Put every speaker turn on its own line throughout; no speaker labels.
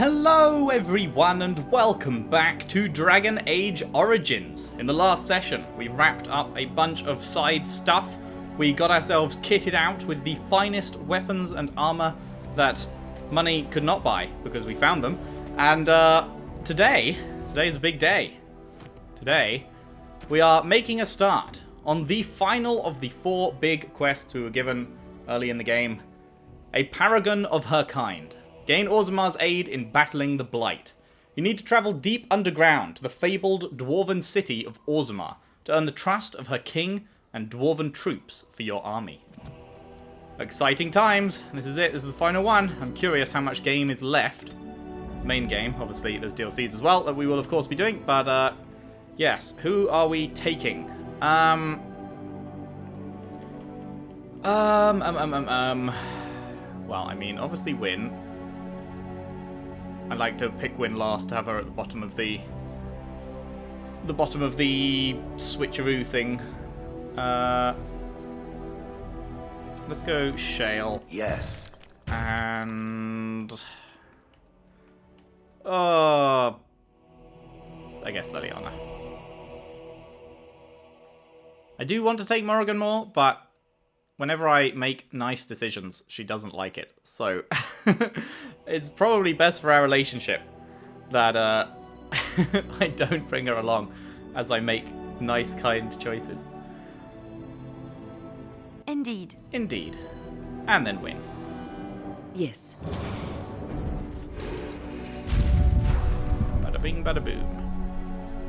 Hello everyone and welcome back to Dragon Age Origins. In the last session, we wrapped up a bunch of side stuff. We got ourselves kitted out with the finest weapons and armor that money could not buy because we found them. And today's a big day. Today, we are making a start on the final of the 4 big quests we were given early in the game. A paragon of her kind. Gain Orzammar's aid in battling the Blight. You need to travel deep underground to the fabled dwarven city of Orzammar to earn the trust of her king and dwarven troops for your army. Exciting times. This is it. This is the final one. I'm curious how much game is left. Main game. Obviously, there's DLCs as well that we will, of course, be doing. But, yes. Who are we taking? Well, I mean, obviously Win. I'd like to pick Win last to have her at the bottom of the switcheroo thing. Let's go Shale.
Yes.
And I guess Liliana. I do want to take Morrigan more, but whenever I make nice decisions, she doesn't like it. So it's probably best for our relationship that I don't bring her along as I make nice, kind choices.
Indeed.
Indeed. And then Win.
Yes.
Bada bing, bada boom.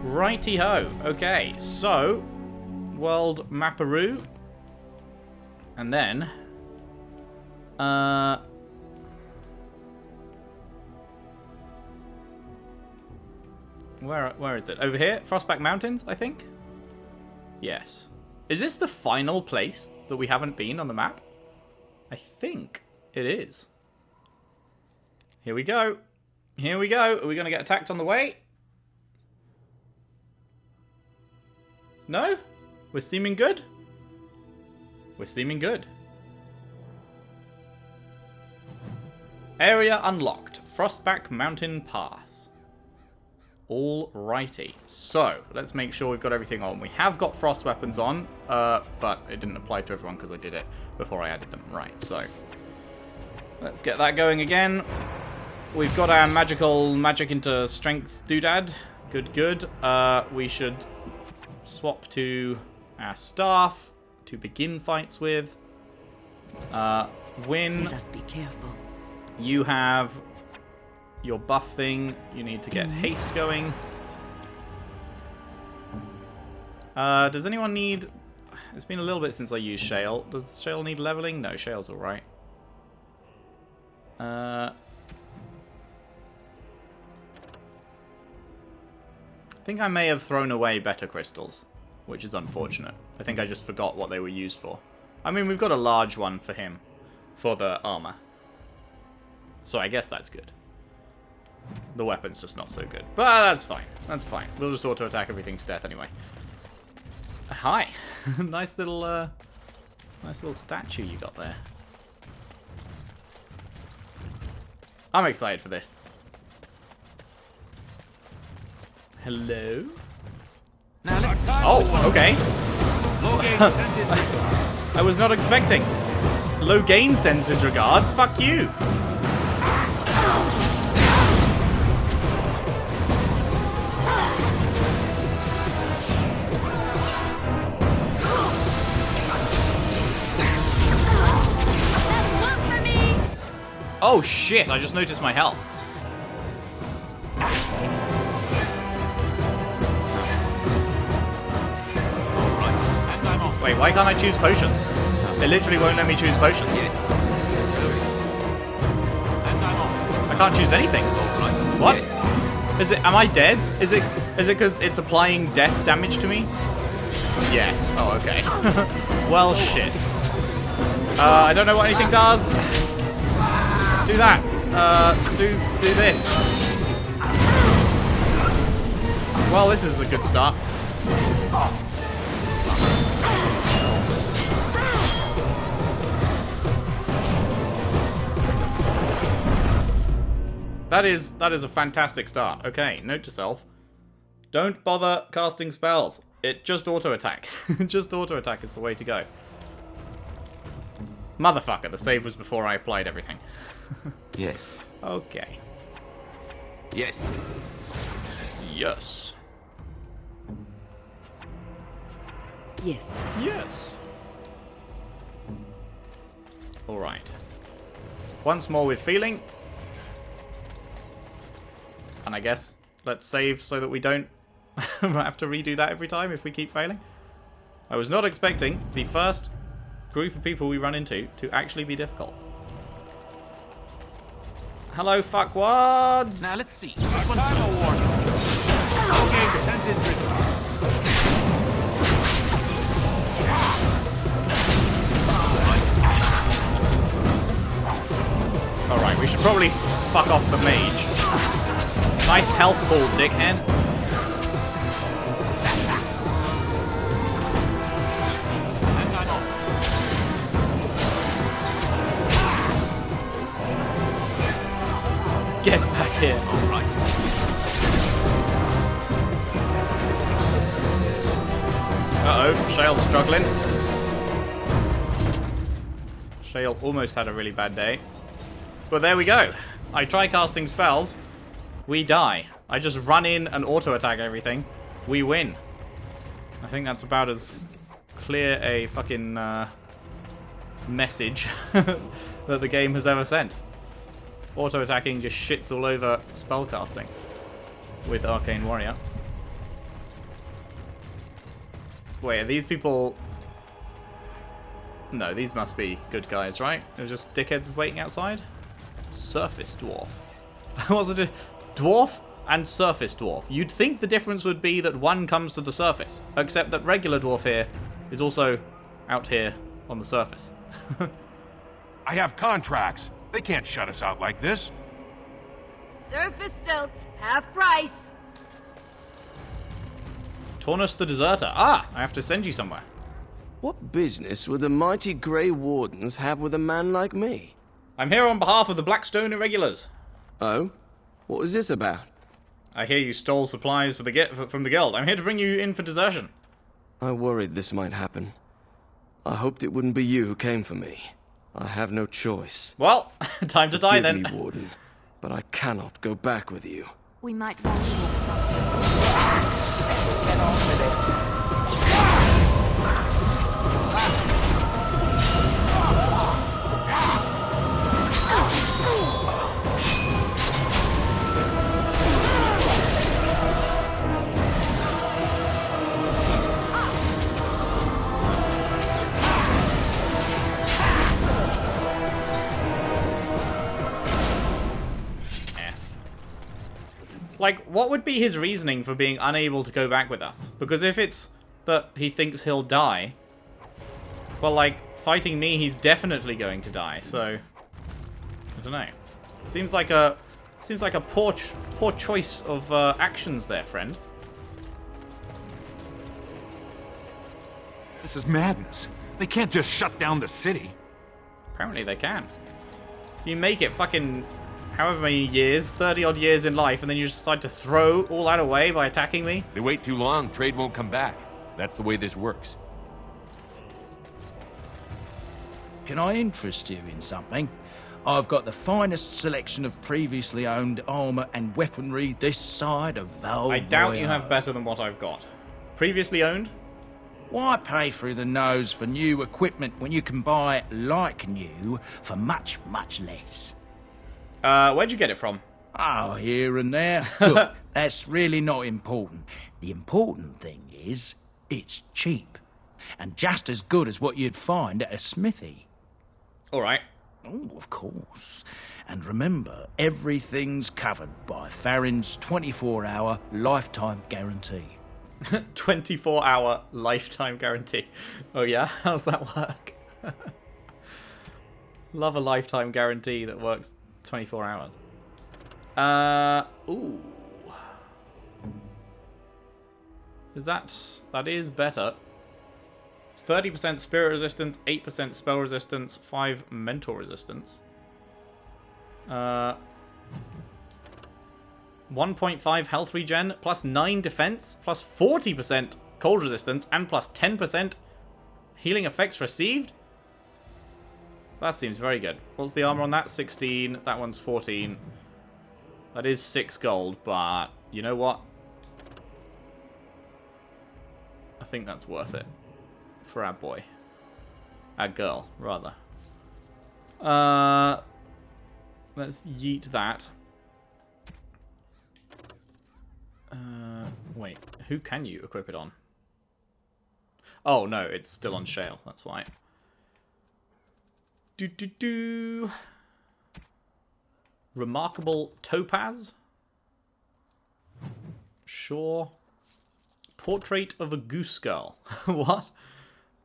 Righty ho. Okay, so World Mapperoo. And then, where is it? Over here? Frostback Mountains, I think? Yes. Is this the final place that we haven't been on the map? I think it is. Here we go. Here we go. Are we going to get attacked on the way? No? We're seeming good? We're seeming good. Area unlocked. Frostback Mountain Pass. Alrighty. So, let's make sure we've got everything on. We have got frost weapons on, but it didn't apply to everyone because I did it before I added them. Right, so let's get that going again. We've got our magic into strength doodad. Good, good. We should swap to our staff to begin fights with. Win.
Let us be careful.
You have your buff thing. You need to get haste going. Does anyone need... It's been a little bit since I used Shale. Does Shale need leveling? No, Shale's alright. I think I may have thrown away better crystals, which is unfortunate. I think I just forgot what they were used for. I mean, we've got a large one for him, for the armor. So I guess that's good. The weapon's just not so good. But that's fine. That's fine. We'll just auto-attack everything to death anyway. Hi. nice little statue you got there. I'm excited for this. Hello?
Now let's see.
Oh, okay. I was not expecting. Logain sends his regards. Fuck you. Oh shit, I just noticed my health. Wait, why can't I choose potions? They literally won't let me choose potions. I can't choose anything. What? Is it? Am I dead? Is it because it's applying death damage to me? Yes. Oh, okay. Well, shit. I don't know what anything does. Do that. Do this. Well, this is a good start. That is a fantastic start. Okay, note to self. Don't bother casting spells. It just auto-attack. Just auto-attack is the way to go. Motherfucker, the save was before I applied everything.
Yes.
Okay.
Yes.
Yes.
Yes.
Yes. Alright. Once more with feeling. And I guess let's save so that we don't have to redo that every time if we keep failing. I was not expecting the first group of people we run into to actually be difficult. Hello, fuckwads!
Now let's see.
Alright, we should probably fuck off the mage. Nice health ball, dickhead. Get back here.
Alright.
Uh-oh, Shale's struggling. Shale almost had a really bad day. But there we go. I try casting spells. We die. I just run in and auto-attack everything. We win. I think that's about as clear a fucking message that the game has ever sent. Auto-attacking just shits all over spellcasting with Arcane Warrior. Wait, are these people... No, these must be good guys, right? They're just dickheads waiting outside? Surface Dwarf. What's it? Dwarf and Surface Dwarf. You'd think the difference would be that one comes to the surface, except that regular Dwarf here is also out here on the surface.
I have contracts. They can't shut us out like this.
Surface silks, half price.
Tornus the Deserter. Ah, I have to send you somewhere.
What business would the mighty Grey Wardens have with a man like me?
I'm here on behalf of the Blackstone Irregulars.
Oh? What was this about?
I hear you stole supplies for from the guild. I'm here to bring you in for desertion.
I worried this might happen. I hoped it wouldn't be you who came for me. I have no choice.
Well, time to die then.
Forgive me, Warden, but I cannot go back with you.
We might want to walk
Get on with it.
Like, what would be his reasoning for being unable to go back with us? Because if it's that he thinks he'll die, well, like, fighting me, he's definitely going to die, so... I don't know. Seems like a poor choice of actions there, friend.
This is madness. They can't just shut down the city.
Apparently they can. You make it fucking... however many years, 30-odd years in life, and then you just decide to throw all that away by attacking me?
They wait too long, trade won't come back. That's the way this works.
Can I interest you in something? I've got the finest selection of previously owned armor and weaponry this side of Val.
I doubt you have better than what I've got. Previously owned?
Why pay through the nose for new equipment when you can buy it like new for much, much less?
Where'd you get it from?
Oh, here and there. Look, that's really not important. The important thing is, it's cheap. And just as good as what you'd find at a smithy.
Alright.
Oh, of course. And remember, everything's covered by Farron's 24-hour lifetime guarantee.
24-hour lifetime guarantee. Oh yeah? How's that work? Love a lifetime guarantee that works 24 hours. Ooh. That is better. 30% spirit resistance, 8% spell resistance, 5 mental resistance. 1.5 health regen, plus 9 defense, plus 40% cold resistance, and plus 10% healing effects received? That seems very good. What's the armor on that? 16. That one's 14. That is 6 gold, but you know what? I think that's worth it for our boy. Our girl, rather. Let's yeet that. Wait, who can you equip it on? Oh, no, it's still on Shale, that's why. Remarkable Topaz? Sure. Portrait of a Goose Girl. What?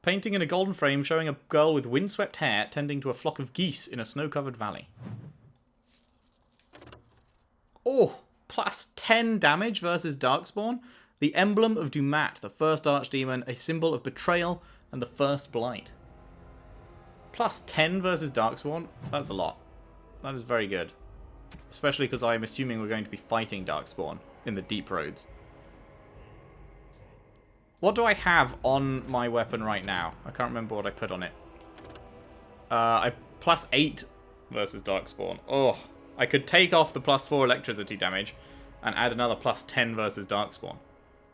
Painting in a golden frame showing a girl with windswept hair tending to a flock of geese in a snow-covered valley. Oh, plus 10 damage versus Darkspawn. The emblem of Dumat, the first Archdemon, a symbol of betrayal and the first blight. Plus 10 versus Darkspawn? That's a lot. That is very good. Especially because I'm assuming we're going to be fighting Darkspawn in the Deep Roads. What do I have on my weapon right now? I can't remember what I put on it. Plus 8 versus Darkspawn. Oh, I could take off the plus 4 electricity damage and add another plus 10 versus Darkspawn.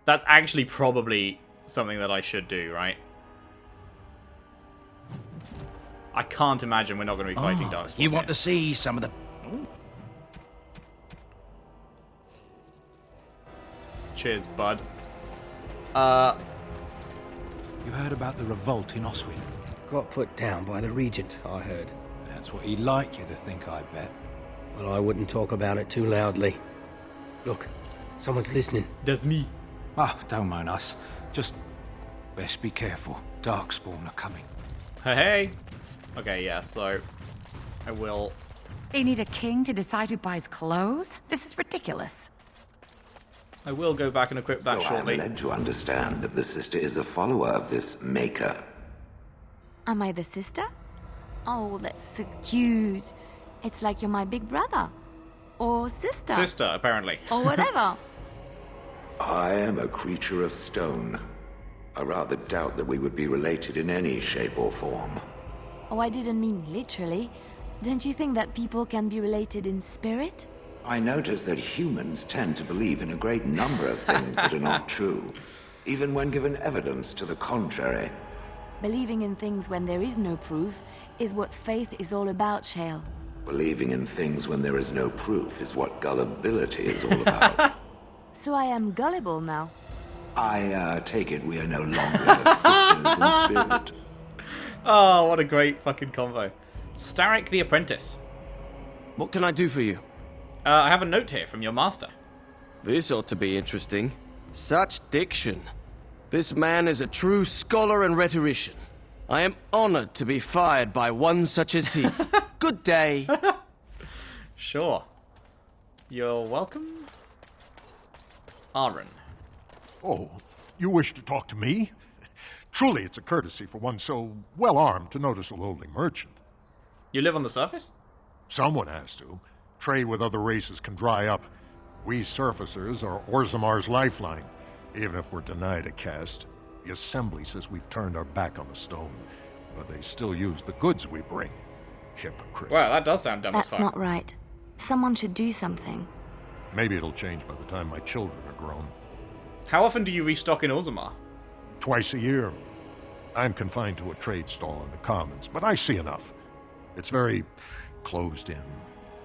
That's actually probably something that I should do, right? I can't imagine we're not going to be fighting Darkspawn.
You want to see some of the...
Cheers, bud.
You heard about the revolt in Oswin?
Got put down by the Regent, I heard.
That's what he'd like you to think, I bet.
Well, I wouldn't talk about it too loudly. Look, someone's listening.
That's me.
Oh, don't mind us. Just best be careful. Darkspawn are coming.
Hey. Okay, yeah, so I will...
They need a king to decide who buys clothes? This is ridiculous.
I will go back and equip that shortly.
I'm led to understand that the sister is a follower of this maker.
Am I the sister? Oh, that's so cute. It's like you're my big brother. Or sister.
Sister, apparently.
Or whatever.
I am a creature of stone. I rather doubt that we would be related in any shape or form.
Oh, I didn't mean literally. Don't you think that people can be related in spirit?
I notice that humans tend to believe in a great number of things that are not true, even when given evidence to the contrary.
Believing in things when there is no proof is what faith is all about, Shale.
Believing in things when there is no proof is what gullibility is all about.
So I am gullible now.
I take it we are no longer sisters in spirit.
Oh, what a great fucking combo. Starrick the Apprentice.
What can I do for you?
I have a note here from your master.
This ought to be interesting. Such diction. This man is a true scholar and rhetorician. I am honored to be fired by one such as he. Good day.
Sure. You're welcome. Aaron.
Oh, you wish to talk to me? Truly, it's a courtesy for one so well-armed to notice a lowly merchant.
You live on the surface?
Someone has to. Trade with other races can dry up. We surfacers are Orzammar's lifeline. Even if we're denied a caste, the Assembly says we've turned our back on the stone, but they still use the goods we bring. Hypocrites.
Well, that does sound dumb as
That's
fuck.
not right. Someone should do something.
Maybe it'll change by the time my children are grown.
How often do you restock in Orzammar?
Twice a year. I'm confined to a trade stall in the Commons, but I see enough. It's very closed in.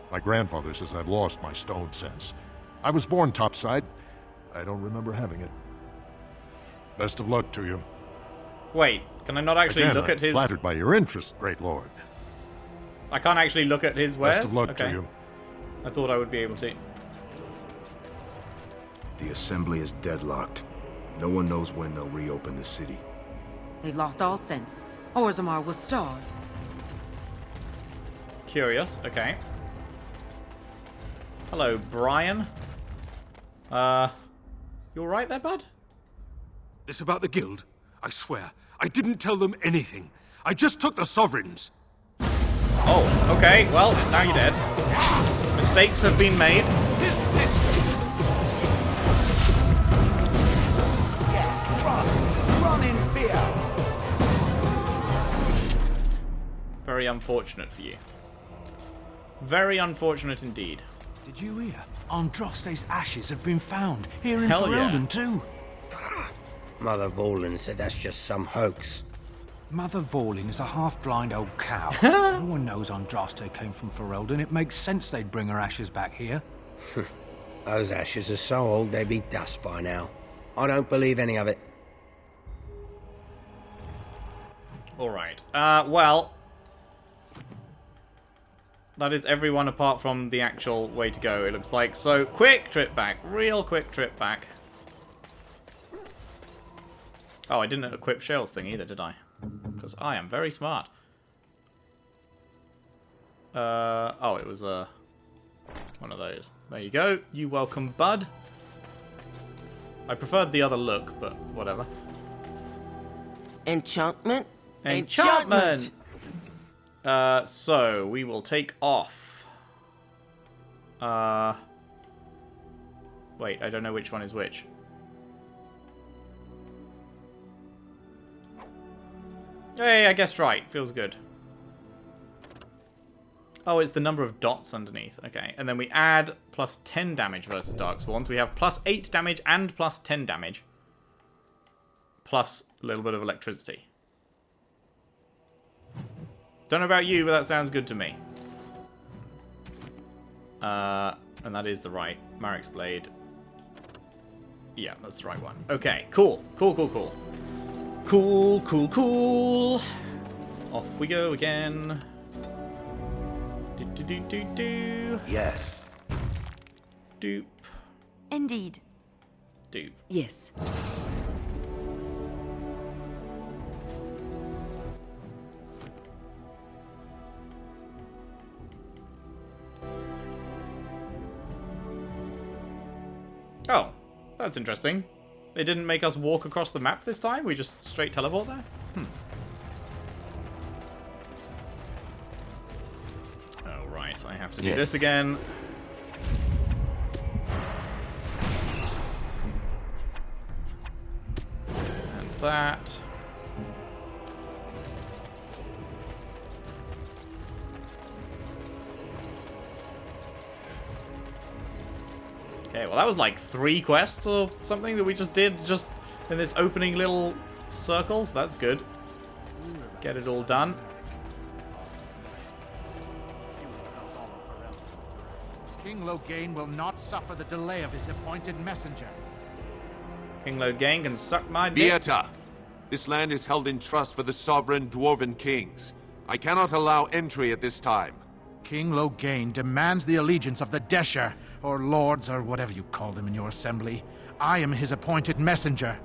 My grandfather says I've lost my stone sense. I was born topside. I don't remember having it. Best of luck to you.
Wait, can I not actually
Again,
look at his...
I'm flattered by your interest, great lord.
I can't actually look at his wares?
Best of luck
okay.
to you.
I thought I would be able to.
The Assembly is deadlocked. No one knows when they'll reopen the city.
They've lost all sense. Orzammar will starve.
Curious, okay. Hello, Brian. You alright there, bud?
This about the guild? I swear, I didn't tell them anything. I just took the sovereigns.
Oh, okay, well, now you're dead. Mistakes have been made.
Run in fear!
Very unfortunate for you. Very unfortunate indeed.
Did you hear? Andraste's ashes have been found here in
Hell yeah.
Ferelden too.
Mother Vorlin said that's just some hoax.
Mother Vorling is a half-blind old cow. No one knows Andraste came from Ferelden. It makes sense they'd bring her ashes back here.
Those ashes are so old they'd be dust by now. I don't believe any of it.
Alright. Well... that is everyone apart from the actual way to go, it looks like. So, quick trip back. Real quick trip back. Oh, I didn't equip Shell's thing either, did I? Because I am very smart. Oh, it was one of those. There you go. You welcome, bud. I preferred the other look, but whatever.
Enchantment?
Enchantment! So, we will take off. Wait, I don't know which one is which. Hey, I guessed right. Feels good. Oh, it's the number of dots underneath. Okay, and then we add plus 10 damage versus Darkspawn. So we have plus 8 damage and plus 10 damage. Plus a little bit of electricity. Don't know about you, but that sounds good to me. And that is the right Marek's Blade. Yeah, that's the right one. Okay, cool. Cool, cool, cool. Cool, cool, cool. Off we go again. Do.
Yes.
Doop.
Indeed.
Doop.
Yes.
Oh, that's interesting. They didn't make us walk across the map this time? We just straight teleport there? Oh, right. I have to do this again. And that. Okay, well that was like 3 quests or something that we just did just in this opening little circle, so that's good. Get it all done.
King Loghain will not suffer the delay of his appointed messenger.
King Loghain can suck my dick.
Beata, this land is held in trust for the sovereign dwarven kings. I cannot allow entry at this time.
King Loghain demands the allegiance of the Desher, or lords, or whatever you call them in your assembly. I am his appointed messenger.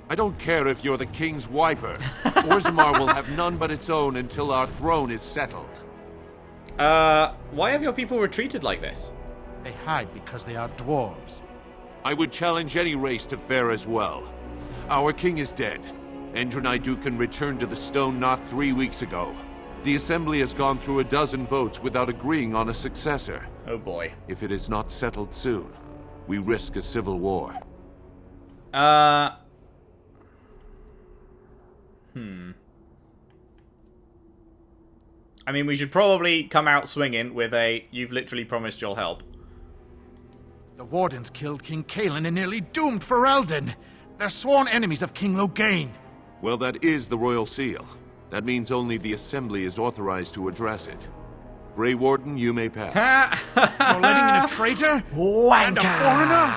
I don't care if you're the king's wiper. Orzammar will have none but its own until our throne is settled.
Why have your people retreated like this?
They hide because they are dwarves.
I would challenge any race to fare as well. Our king is dead. Endrunai Dukan returned to the stone not 3 weeks ago. The assembly has gone through a dozen votes without agreeing on a successor.
Oh boy.
If it is not settled soon, we risk a civil war.
I mean, we should probably come out swinging with a, you've literally promised you'll help.
The Wardens killed King Kaelin and nearly doomed Ferelden. They're sworn enemies of King Loghain.
Well, that is the royal seal. That means only the assembly is authorized to address it. Grey Warden, you may pass.
You're letting in a traitor?
Wanker!
And a foreigner?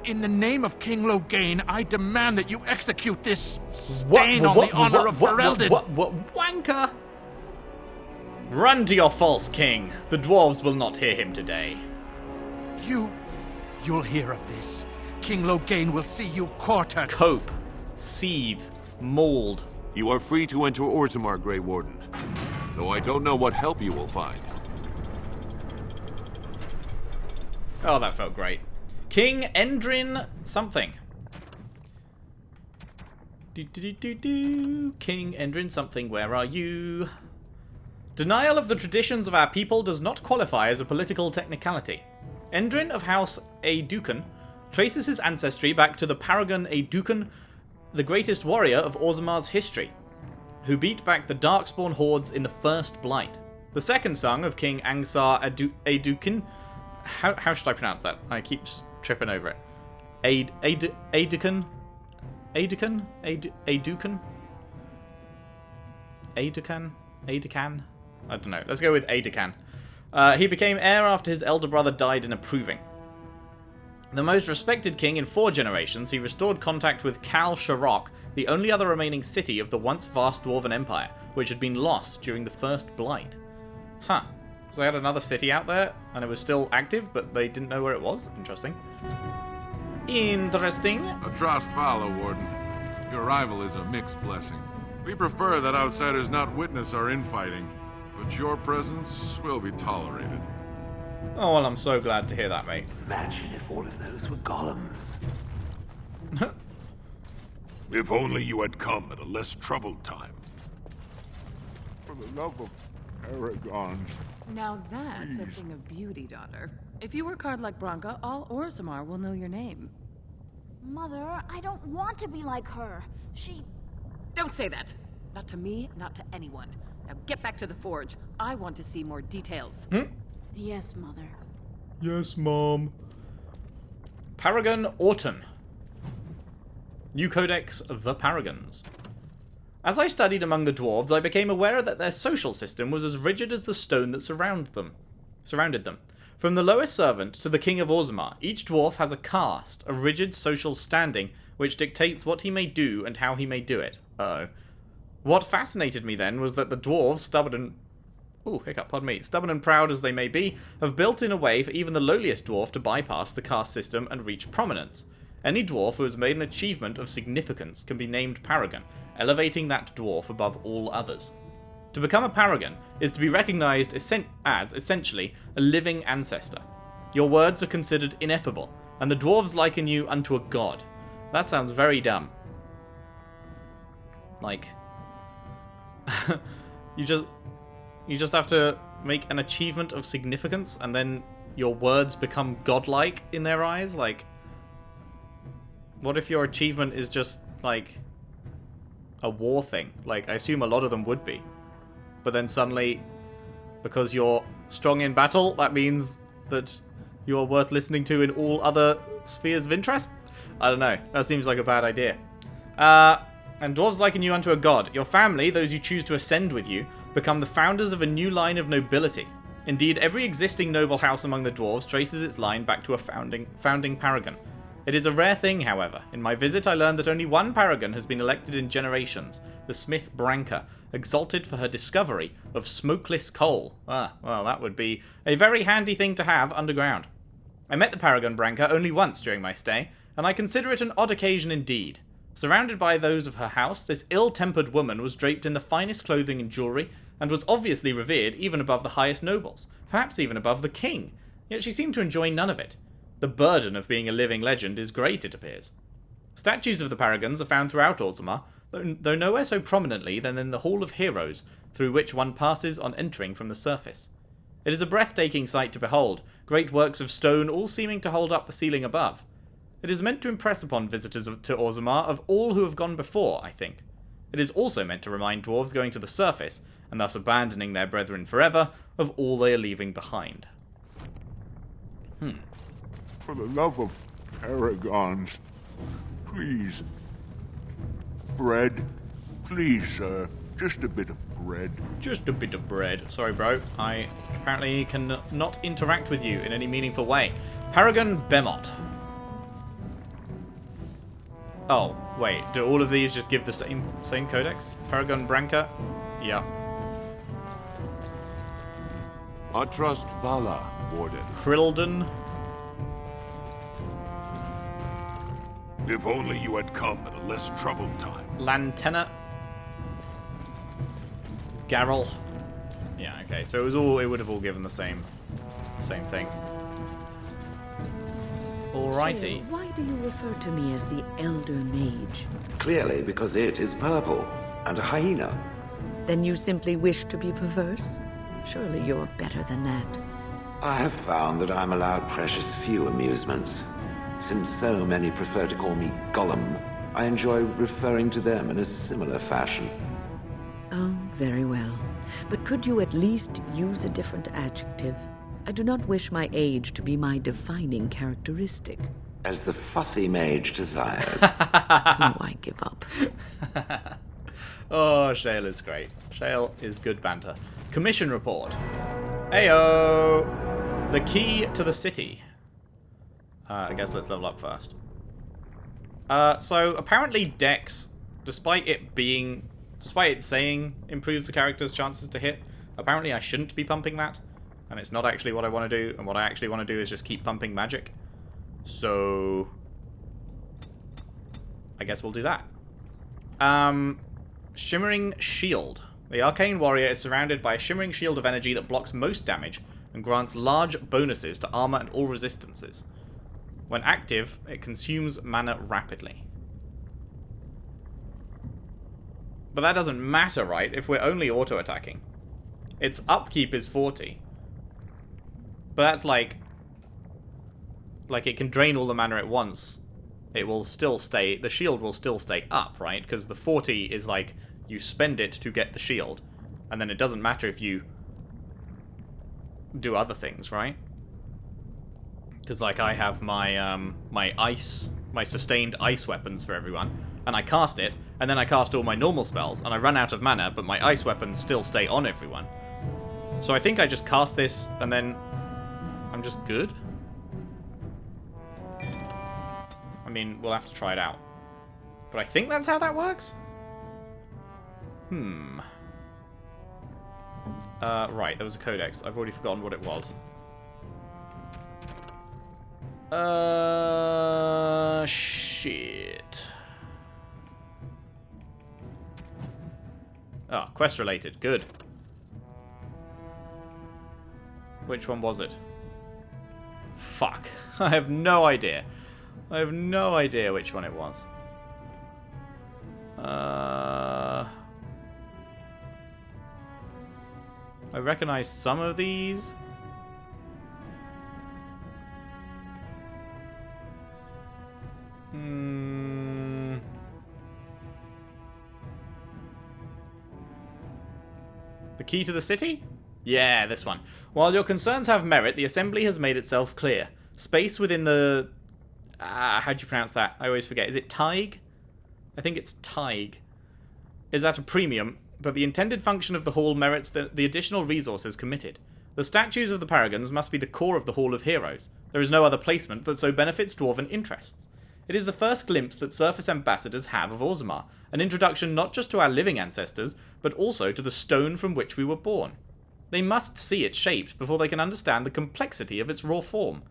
In the name of King Loghain, I demand that you execute this stain on the honor of Ferelden.
What? Wanker? Run to your false king. The dwarves will not hear him today.
You'll hear of this. King Loghain will see you quartered.
Cope. Seethe. Mold.
You are free to enter Orzammar, Grey Warden. Though I don't know what help you will find.
Oh, that felt great. King Endrin something. King Endrin something, where are you? Denial of the traditions of our people does not qualify as a political technicality. Endrin of House Aeducan traces his ancestry back to the Paragon Aeducan the greatest warrior of Orzammar's history, who beat back the Darkspawn hordes in the First Blight. The second son of King Angsar Adukin. How should I pronounce that? I keep tripping over it. Adukin? I don't know. Let's go with Aducan. He became heir after his elder brother died in a proving. The most respected king in 4 generations, he restored contact with Kal Sharok, the only other remaining city of the once vast dwarven empire, which had been lost during the First Blight. Huh. So they had another city out there, and it was still active, but they didn't know where it was? Interesting. Interesting.
Atrost Vala, Warden. Your arrival is a mixed blessing. We prefer that outsiders not witness our infighting, but your presence will be tolerated.
Oh, well, I'm so glad to hear that, mate.
Imagine if all of those were golems.
If only you had come at a less troubled time.
For the love of Aragorn.
Now that's a thing of beauty, daughter. If you work hard like Branka, all Orzammar will know your name.
Mother, I don't want to be like her.
Don't say that. Not to me, not to anyone. Now get back to the forge. I want to see more details.
Yes, Mother.
Yes, Mom. Paragon Orton. New Codex, The Paragons. As I studied among the dwarves, I became aware that their social system was as rigid as the stone that surrounded them. From the lowest servant to the king of Orzammar, each dwarf has a caste, a rigid social standing, which dictates what he may do and how he may do it. Uh-oh. What fascinated me then was that the dwarves, stubborn and proud as they may be, have built in a way for even the lowliest dwarf to bypass the caste system and reach prominence. Any dwarf who has made an achievement of significance can be named Paragon, elevating that dwarf above all others. To become a Paragon is to be recognized as, essentially, a living ancestor. Your words are considered ineffable, and the dwarves liken you unto a god. That sounds very dumb. Like... you just have to make an achievement of significance, and then your words become godlike in their eyes? Like... what if your achievement is just, like, a war thing? Like, I assume a lot of them would be. But then suddenly, because you're strong in battle, that means that you're worth listening to in all other spheres of interest? I don't know. That seems like a bad idea. And dwarves liken you unto a god. Your family, those you choose to ascend with you, become the founders of a new line of nobility. Indeed, every existing noble house among the dwarves traces its line back to a founding paragon. It is a rare thing, however. In my visit, I learned that only one paragon has been elected in generations, the smith Branka, exalted for her discovery of smokeless coal. Ah, well, that would be a very handy thing to have underground. I met the paragon Branka only once during my stay, and I consider it an odd occasion indeed. Surrounded by those of her house, this ill-tempered woman was draped in the finest clothing and jewellery, and was obviously revered even above the highest nobles, perhaps even above the king, yet she seemed to enjoy none of it. The burden of being a living legend is great, it appears. Statues of the paragons are found throughout Orzammar, though nowhere so prominently than in the Hall of Heroes, through which one passes on entering from the surface. It is a breathtaking sight to behold, great works of stone all seeming to hold up the ceiling above. It is meant to impress upon visitors to Orzammar of all who have gone before, I think. It is also meant to remind dwarves going to the surface, and thus abandoning their brethren forever, of all they are leaving behind.
For the love of paragons, please. Bread. Please, sir. Just a bit of bread.
Just a bit of bread. Sorry, bro. I apparently cannot interact with you in any meaningful way. Paragon Bemot. Oh, wait. Do all of these just give the same codex? Paragon Branka? Yeah.
Atrost Vala, Warden.
Ferelden.
If only you had come at a less troubled time.
Lantena. Garrel. Yeah, okay. So it would have all given the same thing. Alrighty.
So, why do you refer to me as the Elder Mage?
Clearly because it is purple and a hyena.
Then you simply wish to be perverse? Surely you're better than that.
I have found that I'm allowed precious few amusements, since so many prefer to call me Gollum I enjoy referring to them in a similar fashion.
Oh, very well. But could you at least use a different adjective? I do not wish my age to be my defining characteristic.
As the fussy mage desires.
Oh, I give up.
Oh, Shale is great. Shale is good banter. Commission report. Ayo! The key to the city. I guess let's level up first. So apparently Dex, despite it saying improves the character's chances to hit, apparently I shouldn't be pumping that, and it's not actually what I want to do, and what I actually want to do is just keep pumping magic. So I guess we'll do that. Shimmering Shield. The Arcane Warrior is surrounded by a shimmering shield of energy that blocks most damage and grants large bonuses to armor and all resistances. When active, it consumes mana rapidly. But that doesn't matter, right, if we're only auto-attacking. Its upkeep is 40. But that's like it can drain all the mana at once. It will still stay, the shield will still stay up, right? Because the 40 is like, you spend it to get the shield. And then it doesn't matter if you do other things, right? Because like I have my my sustained ice weapons for everyone, and I cast it, and then I cast all my normal spells, and I run out of mana, but my ice weapons still stay on everyone. So I think I just cast this, and then I'm just good. I mean, we'll have to try it out. But I think that's how that works? Right, there was a codex. I've already forgotten what it was. Shit. Oh, quest related. Good. Which one was it? Fuck. I have no idea. I have no idea which one it was. I recognize some of these. The key to the city? Yeah, this one. While your concerns have merit, the Assembly has made itself clear. Space within the... how do you pronounce that? I always forget. Is it Tig? I think it's Tig. Is at a premium, but the intended function of the hall merits the additional resources committed. The statues of the Paragons must be the core of the Hall of Heroes. There is no other placement that so benefits dwarven interests. It is the first glimpse that surface ambassadors have of Orzammar, an introduction not just to our living ancestors, but also to the stone from which we were born. They must see it shaped before they can understand the complexity of its raw form.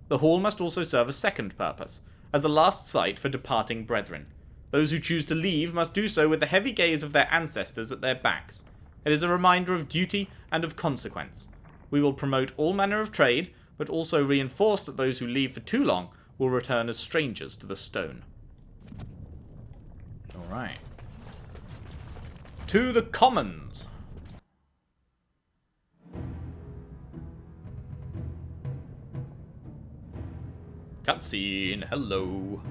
The hall must also serve a second purpose, as a last sight for departing brethren. Those who choose to leave must do so with the heavy gaze of their ancestors at their backs. It is a reminder of duty and of consequence. We will promote all manner of trade, but also reinforce that those who leave for too long will return as strangers to the stone. Alright. To the commons. Cutscene, hello.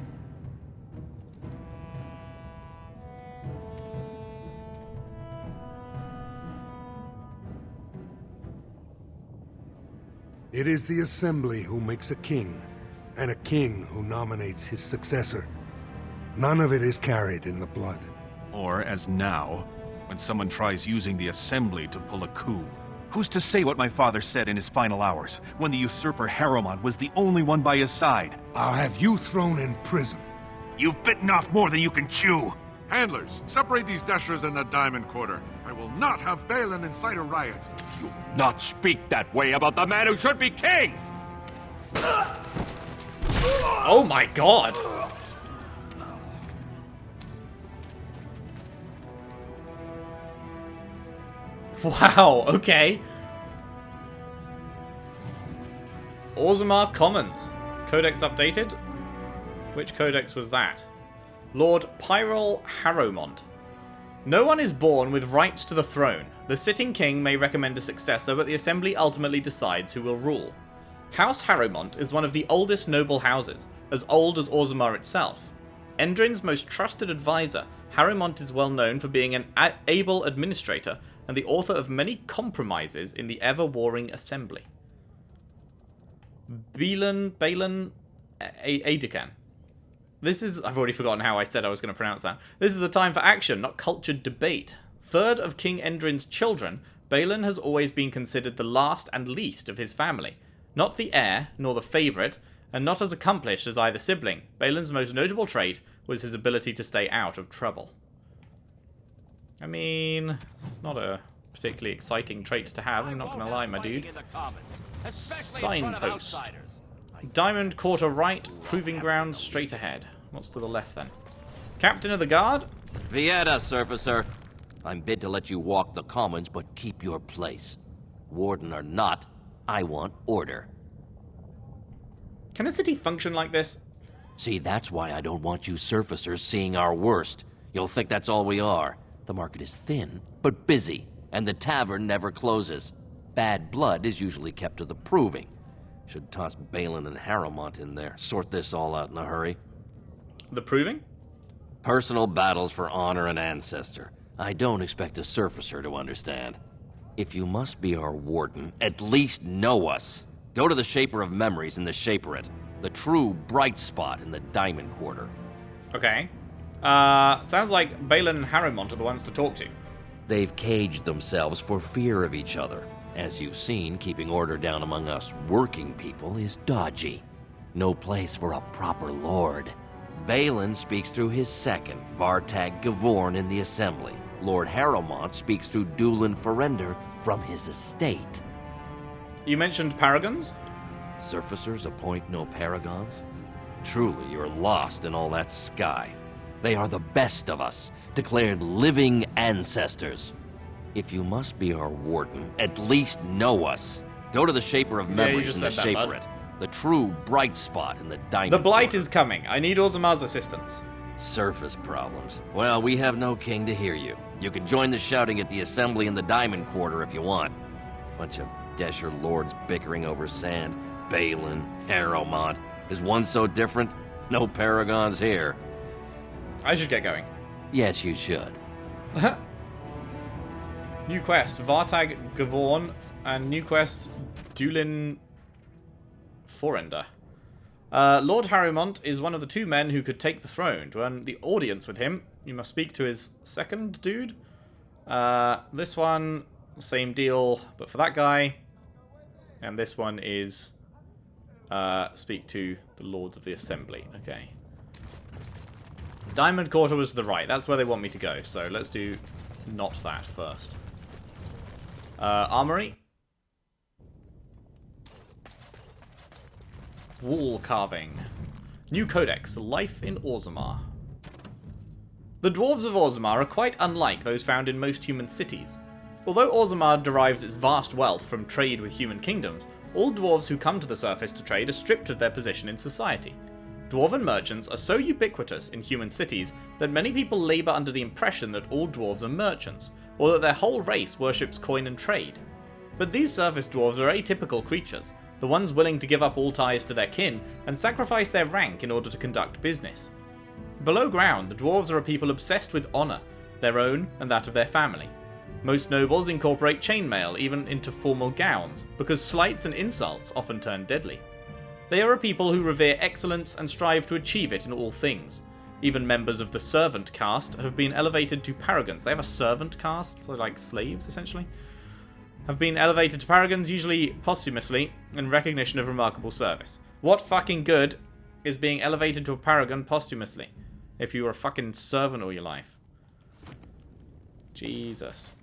It is the Assembly who makes a king, and a king who nominates his successor. None of it is carried in the blood.
Or, as now, when someone tries using the Assembly to pull a coup. Who's to say what my father said in his final hours, when the usurper Harrowmont was the only one by his side?
I'll have you thrown in prison.
You've bitten off more than you can chew!
Handlers, separate these dashers in the diamond quarter. I will not have Balin incite a riot.
You will not speak that way about the man who should be king!
Oh my god! Wow, okay. Orzammar Commons. Codex updated? Which codex was that? Lord Pyrrol Harrowmont. No one is born with rights to the throne. The sitting king may recommend a successor, but the Assembly ultimately decides who will rule. House Harrowmont is one of the oldest noble houses, as old as Orzammar itself. Endrin's most trusted advisor, Harrowmont is well known for being an able administrator and the author of many compromises in the ever-warring assembly. Balin Adekan. This is... I've already forgotten how I said I was going to pronounce that. This is the time for action, not cultured debate. Third of King Endrin's children, Balin has always been considered the last and least of his family. Not the heir, nor the favourite, and not as accomplished as either sibling. Balin's most notable trait was his ability to stay out of trouble. I mean, it's not a particularly exciting trait to have, I'm not going to lie, my dude. Signpost. Diamond Quarter right, proving ground straight ahead. What's to the left then? Captain of the Guard?
Vieta, Surfacer. I'm bid to let you walk the commons, but keep your place. Warden or not, I want order.
Can a city function like this?
See, that's why I don't want you surfacers seeing our worst. You'll think that's all we are. The market is thin, but busy, and the tavern never closes. Bad blood is usually kept to the proving. Should toss Balin and Harrowmont in there. Sort this all out in a hurry.
The proving?
Personal battles for honor and ancestor. I don't expect a surfacer to understand. If you must be our warden, at least know us. Go to the Shaper of Memories in the Shaperate, the true bright spot in the Diamond Quarter.
Okay. Sounds like Balin and Harrowmont are the ones to talk to.
They've caged themselves for fear of each other. As you've seen, keeping order down among us working people is dodgy. No place for a proper lord. Balin speaks through his second, Vartag Gavorn, in the Assembly. Lord Harrowmont speaks through Dulin Ferender from his estate.
You mentioned paragons?
Surfacers appoint no paragons? Truly, you're lost in all that sky. They are the best of us, declared living ancestors. If you must be our warden, at least know us. Go to the Shaper of Memories in the Shaperate, the true bright spot in the Diamond
The Blight
Quarter.
is coming. I need Orzammar's assistance.
Surface problems. Well, we have no king to hear you. You can join the shouting at the Assembly in the Diamond Quarter if you want. Bunch of Desher lords bickering over sand. Balin, Harrowmont. Is one so different? No paragons here.
I should get going.
Yes, you should.
New quest, Vartag Gavorn, and new quest, Dulin Forender. Lord Harrowmont is one of the two men who could take the throne. To earn the audience with him, you must speak to his second dude. This one, same deal, but for that guy. And this one is speak to the Lords of the Assembly. Okay. Diamond Quarter was to the right. That's where they want me to go. So let's do not that first. Armory. Wall carving. New codex. Life in Orzammar. The dwarves of Orzammar are quite unlike those found in most human cities. Although Orzammar derives its vast wealth from trade with human kingdoms, all dwarves who come to the surface to trade are stripped of their position in society. Dwarven merchants are so ubiquitous in human cities that many people labour under the impression that all dwarves are merchants, or that their whole race worships coin and trade. But these surface dwarves are atypical creatures, the ones willing to give up all ties to their kin and sacrifice their rank in order to conduct business. Below ground, the dwarves are a people obsessed with honour, their own and that of their family. Most nobles incorporate chainmail even into formal gowns, because slights and insults often turn deadly. They are a people who revere excellence and strive to achieve it in all things. Even members of the servant caste have been elevated to paragons. They have a servant caste, so like slaves, essentially. Have been elevated to paragons, usually posthumously, in recognition of remarkable service. What fucking good is being elevated to a paragon posthumously, if you were a fucking servant all your life? Jesus.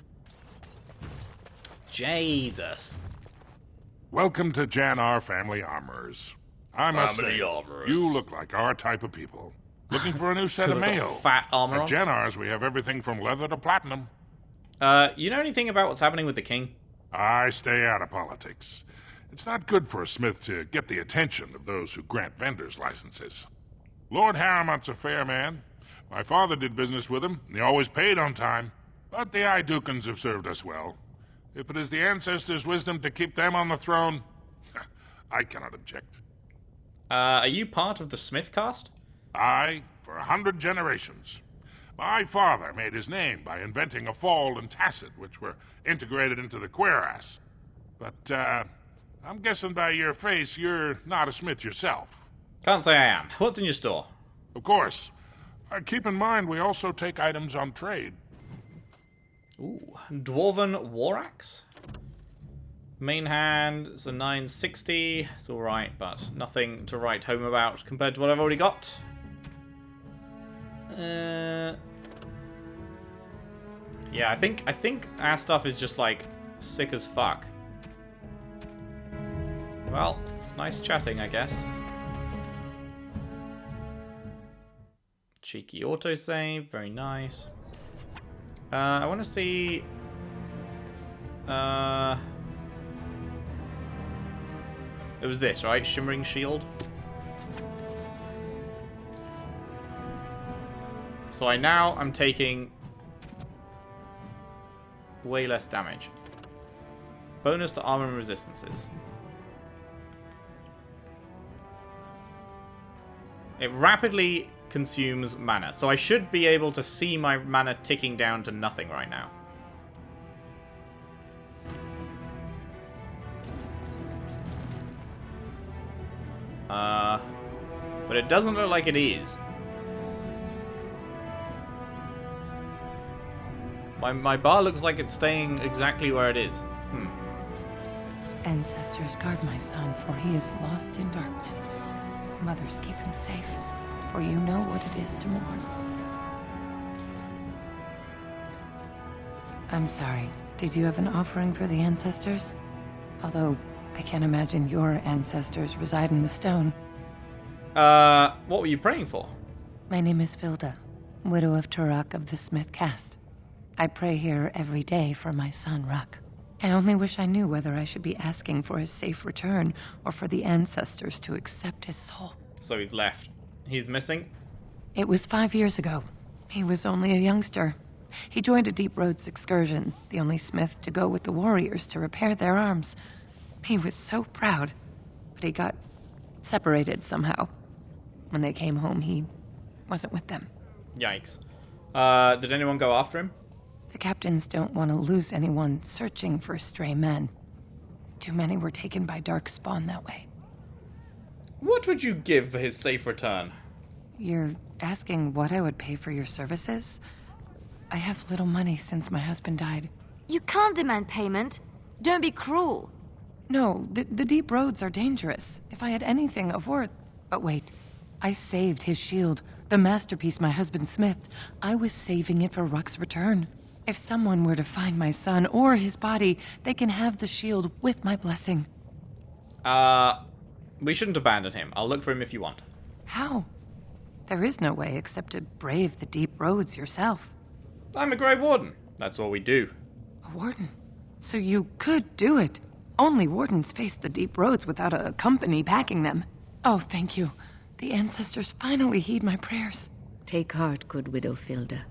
Jesus.
Welcome to Jannar Family Armorers. I must
Family
say,
Armorers.
you look like our type of people. Looking for a new set of
'Cause I've got
mail.
fat armor
At
on.
Jannar's, we have everything from leather to platinum.
You know anything about what's happening with the king?
I stay out of politics. It's not good for a smith to get the attention of those who grant vendors licenses. Lord Harrowmont's a fair man. My father did business with him, and he always paid on time. But the Idukans have served us well. If it is the ancestors' wisdom to keep them on the throne, I cannot object.
Are you part of the Smith caste?
I,
for 100 generations. My father made his name by inventing a fall and tacit, which were integrated into the cuirass. But, I'm guessing by your face you're not a smith yourself.
Can't say I am. What's in your store?
Of course. Keep in mind we also take items on trade.
Ooh, dwarven war axe. Main hand, it's a 960. It's alright, but nothing to write home about compared to what I've already got. Yeah, I think our stuff is just like sick as fuck. Well, nice chatting, I guess. Cheeky autosave, very nice. I want to see. It was this, right? Shimmering Shield. So I'm taking way less damage. Bonus to armor and resistances. It rapidly consumes mana, so I should be able to see my mana ticking down to nothing right now. But it doesn't look like it is. My bar looks like it's staying exactly where it is.
Ancestors, guard my son, for he is lost in darkness. Mothers, keep him safe, for you know what it is to mourn. I'm sorry. Did you have an offering for the ancestors? Although, I can't imagine your ancestors reside in the stone.
What were you praying for?
My name is Filda, widow of Turok of the Smith caste. I pray here every day for my son, Ruck. I only wish I knew whether I should be asking for his safe return or for the ancestors to accept his soul.
So he's left. He's missing?
It was 5 years ago. He was only a youngster. He joined a Deep Roads excursion, the only smith to go with the warriors to repair their arms. He was so proud, but he got separated somehow. When they came home, he wasn't with them.
Yikes. Did anyone go after him?
The captains don't want to lose anyone searching for stray men. Too many were taken by Darkspawn that way.
What would you give for his safe return?
You're asking what I would pay for your services? I have little money since my husband died.
You can't demand payment. Don't be cruel.
No, the deep roads are dangerous. If I had anything of worth... But wait, I saved his shield, the masterpiece my husband smithed. I was saving it for Ruck's return. If someone were to find my son or his body, they can have the shield with my blessing.
We shouldn't abandon him. I'll look for him if you want.
How? There is no way except to brave the deep roads yourself.
I'm a Grey Warden. That's what we do.
A warden? So you could do it. Only wardens face the deep roads without a company backing them. Oh, thank you. The ancestors finally heed my prayers.
Take heart, good widow Filda.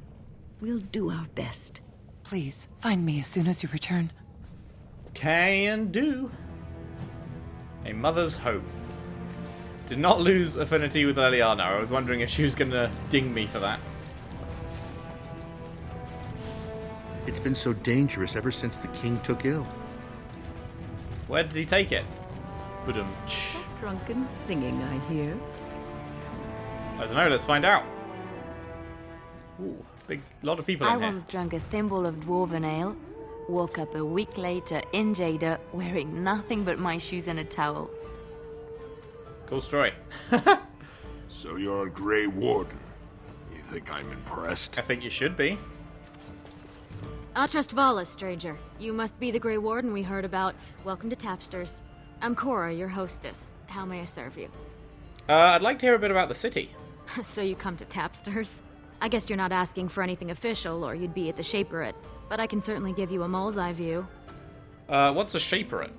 We'll do our best.
Please, find me as soon as you return.
Can do. A mother's hope. Did not lose affinity with Leliana. I was wondering if she was going to ding me for that.
It's been so dangerous ever since the king took ill.
Where did he take it?
Drunken singing, I hear.
I don't know, let's find out. Ooh, big lot of people in here.
I once drank a thimble of dwarven ale, woke up a week later in Jada wearing nothing but my shoes and a towel.
Cool story.
So you're a Grey Warden. You think I'm impressed?
I think you should be.
Atrust Vala, stranger. You must be the Grey Warden we heard about. Welcome to Tapsters. I'm Cora, your hostess. How may I serve you?
I'd like to hear a bit about the city.
So you come to Tapsters? I guess you're not asking for anything official, or you'd be at the Shaperate. But I can certainly give you a mole's eye view.
What's a Shaperate?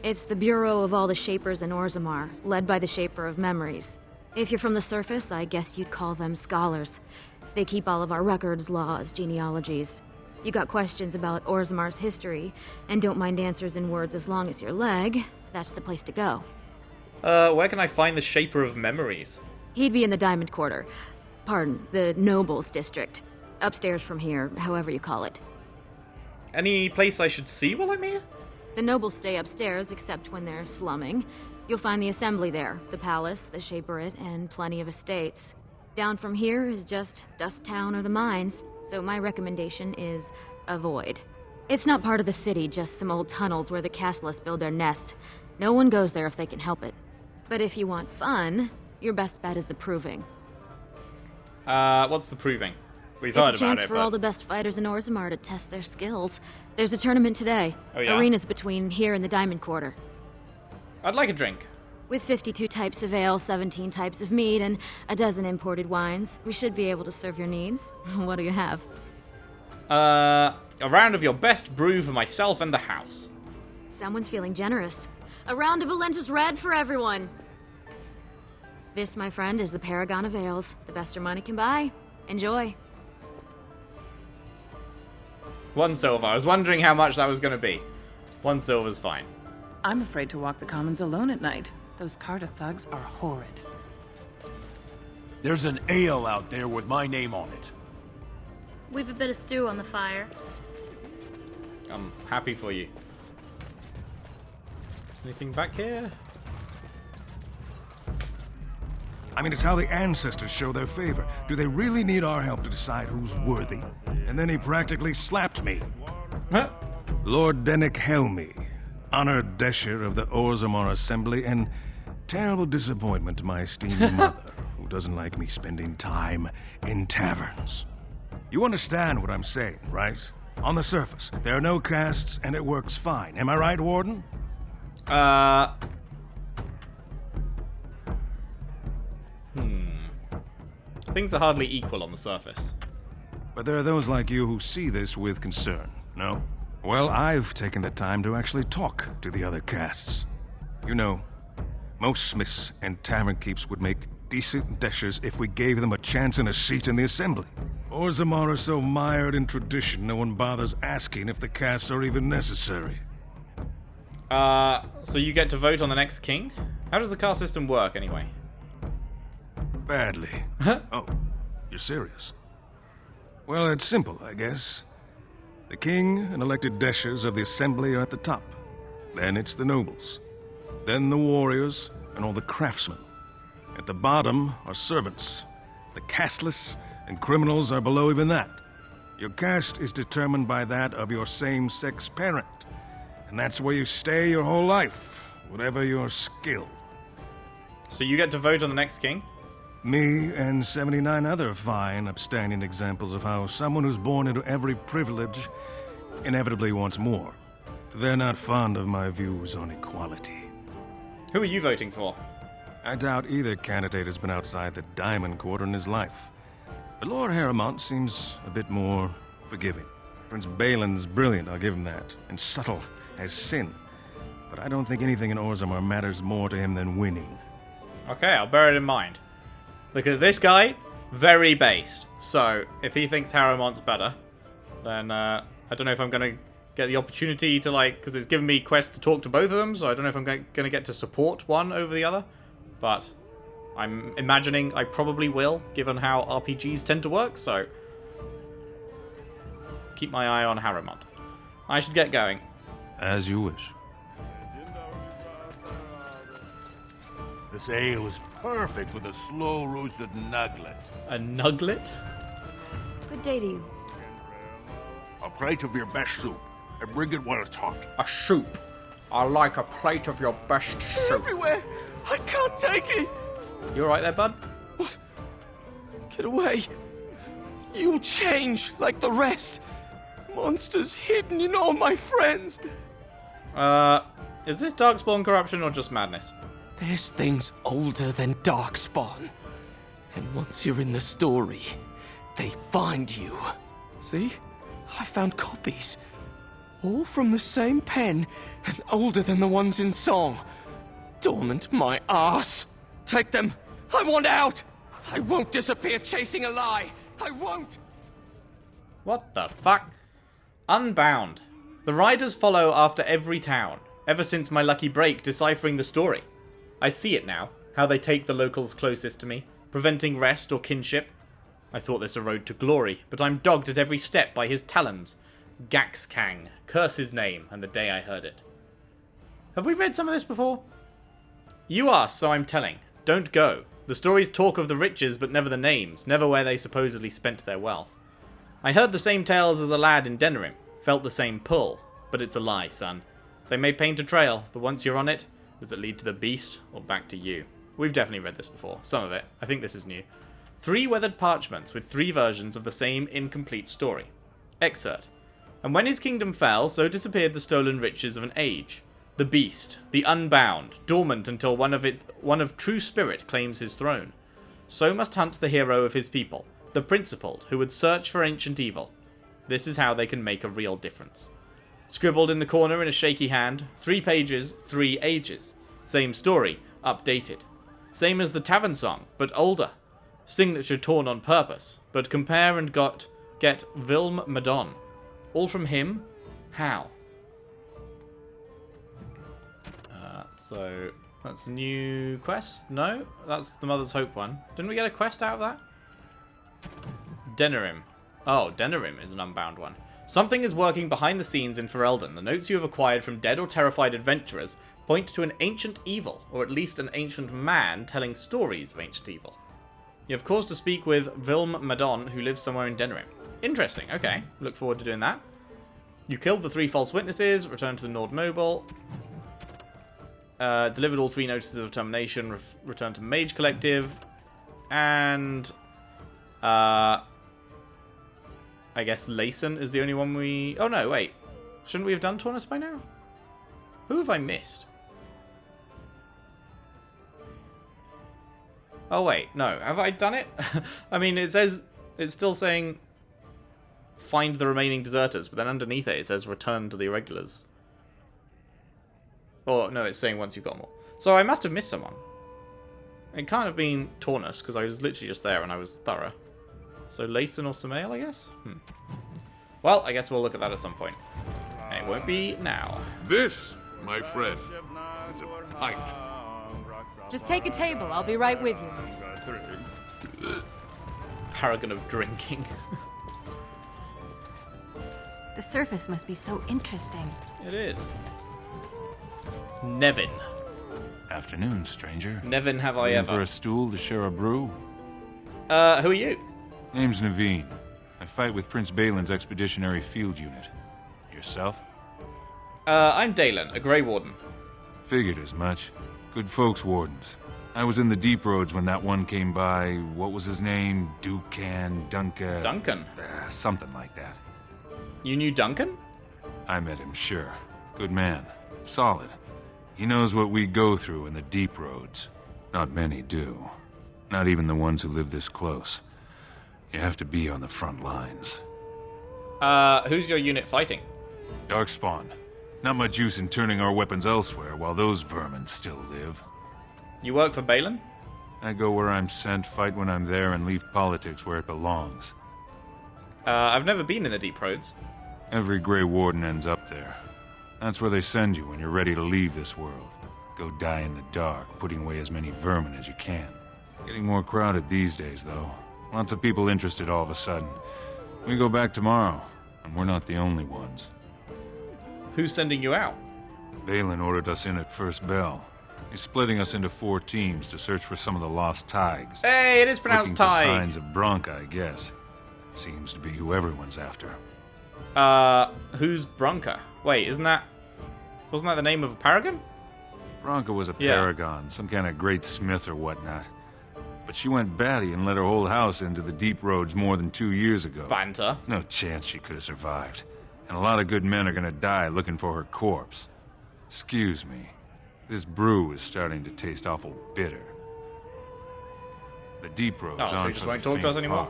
It's the bureau of all the Shapers in Orzammar, led by the Shaper of Memories. If you're from the surface, I guess you'd call them scholars. They keep all of our records, laws, genealogies. You got questions about Orzammar's history, and don't mind answers in words as long as your leg, that's the place to go.
Where can I find the Shaper of Memories?
He'd be in the Diamond Quarter. Pardon, the Nobles District. Upstairs from here, however you call it.
Any place I should see while I'm here?
The nobles stay upstairs, except when they're slumming. You'll find the assembly there, the palace, the shaperate, and plenty of estates. Down from here is just Dust Town or the mines, so my recommendation is avoid. It's not part of the city, just some old tunnels where the castless build their nests. No one goes there if they can help it. But if you want fun, your best bet is the Proving.
What's the Proving? We've heard about it,
It's a chance for all the best fighters in Orzammar to test their skills. There's a tournament today.
Oh, yeah?
Arenas between here and the Diamond Quarter.
I'd like a drink.
With 52 types of ale, 17 types of mead, and a dozen imported wines, we should be able to serve your needs. What do you have?
A round of your best brew for myself and the house.
Someone's feeling generous. A round of Valentis Red for everyone. This, my friend, is the Paragon of Ales. The best your money can buy. Enjoy.
1 silver. I was wondering how much that was going to be. 1 silver's fine.
I'm afraid to walk the commons alone at night. Those Carta thugs are horrid.
There's an ale out there with my name on it.
We've a bit of stew on the fire.
I'm happy for you. Anything back here?
I mean, it's how the ancestors show their favor. Do they really need our help to decide who's worthy? And then he practically slapped me.
Huh?
Lord Dennick Helmy, honored Desher of the Orzammar Assembly, and terrible disappointment to my esteemed mother, who doesn't like me spending time in taverns. You understand what I'm saying, right? On the surface, there are no castes, and it works fine. Am I right, Warden?
Things are hardly equal on the surface.
But there are those like you who see this with concern, no? Well, I've taken the time to actually talk to the other castes. You know, most smiths and tavern keeps would make decent deshers if we gave them a chance and a seat in the assembly. Orzammar are so mired in tradition, no one bothers asking if the castes are even necessary.
So you get to vote on the next king? How does the caste system work, anyway?
Badly. Oh, you're serious? Well, it's simple, I guess. The king and elected deshers of the assembly are at the top. Then it's the nobles. Then the warriors and all the craftsmen. At the bottom are servants. The casteless and criminals are below even that. Your caste is determined by that of your same-sex parent. And that's where you stay your whole life, whatever your skill.
So you get to vote on the next king?
Me and 79 other fine, upstanding examples of how someone who's born into every privilege inevitably wants more. They're not fond of my views on equality.
Who are you voting for?
I doubt either candidate has been outside the Diamond Quarter in his life. But Lord Harrowmont seems a bit more forgiving. Prince Balin's brilliant, I'll give him that, and subtle as sin. But I don't think anything in Orzammar matters more to him than winning.
Okay, I'll bear it in mind. Look at this guy, very based. So, if he thinks Harrowmont's better, then I don't know if I'm going to get the opportunity to, like, because it's given me quests to talk to both of them, so I don't know if I'm going to get to support one over the other. But I'm imagining I probably will, given how RPGs tend to work, so keep my eye on Harrowmont. I should get going.
As you wish.
This ale is perfect with a slow-roasted nugget.
A nugget?
Good day to you.
A plate of your best soup, and bring it when it's hot.
A soup. I like a plate of your best soup.
Everywhere! I can't take it!
You alright there, bud?
What? Get away. You'll change like the rest. Monsters hidden in all my friends.
Is this Darkspawn corruption or just madness?
There's things older than Darkspawn. And once you're in the story, they find you. See? I found copies. All from the same pen and older than the ones in song. Dormant my arse. Take them. I want out. I won't disappear chasing a lie. I won't.
What the fuck? Unbound. The riders follow after every town, ever since my lucky break deciphering the story. I see it now, how they take the locals closest to me, preventing rest or kinship, I thought this a road to glory, but I'm dogged at every step by his talons. Gaxkang, curse his name, and the day I heard it. Have we read some of this before? You asked, so I'm telling. Don't go. The stories talk of the riches, but never the names, never where they supposedly spent their wealth. I heard the same tales as a lad in Denerim, felt the same pull, but it's a lie, son. They may paint a trail, but once you're on it, does it lead to the beast or back to you? We've definitely read this before, some of it. I think this is new. 3 weathered parchments with 3 versions of the same incomplete story. Excerpt. And when his kingdom fell, so disappeared the stolen riches of an age. The beast, the unbound, dormant until one of true spirit claims his throne. So must hunt the hero of his people, the principled, who would search for ancient evil. This is how they can make a real difference. Scribbled in the corner in a shaky hand, 3 pages, 3 ages. Same story, updated. Same as the tavern song, but older. Signature torn on purpose, but compare and get Vilm Madon. All from him? How? So, that's a new quest? No? That's the Mother's Hope one. Didn't we get a quest out of that? Denerim. Oh, Denerim is an unbound one. Something is working behind the scenes in Ferelden. The notes you have acquired from dead or terrified adventurers point to an ancient evil, or at least an ancient man telling stories of ancient evil. You have cause to speak with Vilm Madon, who lives somewhere in Denerim. Interesting, okay. Look forward to doing that. You killed the 3 false witnesses, returned to the Nord Noble, delivered all 3 notices of termination, returned to Mage Collective, and I guess Layson is the only one we... Oh no, wait. Shouldn't we have done Taunus by now? Who have I missed? Oh wait, no. Have I done it? I mean, it says... It's still saying... Find the remaining deserters, but then underneath it says return to the irregulars. Or, no, it's saying once you've got more. So I must have missed someone. It can't have been Taunus, because I was literally just there and I was thorough. So Layson or Samael, I guess? Well, I guess we'll look at that at some point. And it won't be now.
This, my friend, is a pint.
Just take a table. I'll be right with you.
Paragon of drinking.
The surface must be so interesting.
It is. Nevin.
Afternoon, stranger.
Nevin, have I
Looking
ever.
for a stool to share a brew?
Who are you?
Name's Naveen. I fight with Prince Balin's expeditionary field unit. Yourself?
I'm Dalen, a Grey Warden.
Figured as much. Good folks, Wardens. I was in the Deep Roads when that one came by. What was his name? Duncan?
Duncan?
Something like that.
You knew Duncan?
I met him, sure. Good man. Solid. He knows what we go through in the Deep Roads. Not many do. Not even the ones who live this close. You have to be on the front lines.
Who's your unit fighting?
Darkspawn. Not much use in turning our weapons elsewhere while those vermin still live.
You work for Balin?
I go where I'm sent, fight when I'm there, and leave politics where it belongs.
I've never been in the Deep Roads.
Every Grey Warden ends up there. That's where they send you when you're ready to leave this world. Go die in the dark, putting away as many vermin as you can. Getting more crowded these days, though. Lots of people interested all of a sudden. We go back tomorrow, and we're not the only ones.
Who's sending you out?
Balin ordered us in at first bell. He's splitting us into 4 teams to search for some of the lost Tigers.
Hey, it is pronounced
Looking for
Tig.
signs of Bronca, I guess. Seems to be who everyone's after.
Who's Bronca? Wait, wasn't that the name of a paragon?
Bronca was a paragon, some kind of great smith or whatnot. But she went batty and let her whole house into the Deep Roads more than 2 years ago.
Banter.
No chance she could have survived. And a lot of good men are gonna die looking for her corpse. Excuse me. This brew is starting to taste awful bitter. The Deep Roads
Oh, so you
aren't
just
for
won't
the
talk to us
faint of
anymore?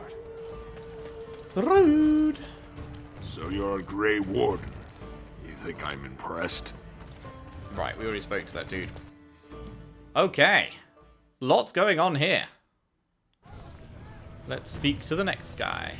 heart.
Rude.
So you're a Grey Warden. You think I'm impressed?
Right, we already spoke to that dude. Okay. Lots going on here. Let's speak to the next guy.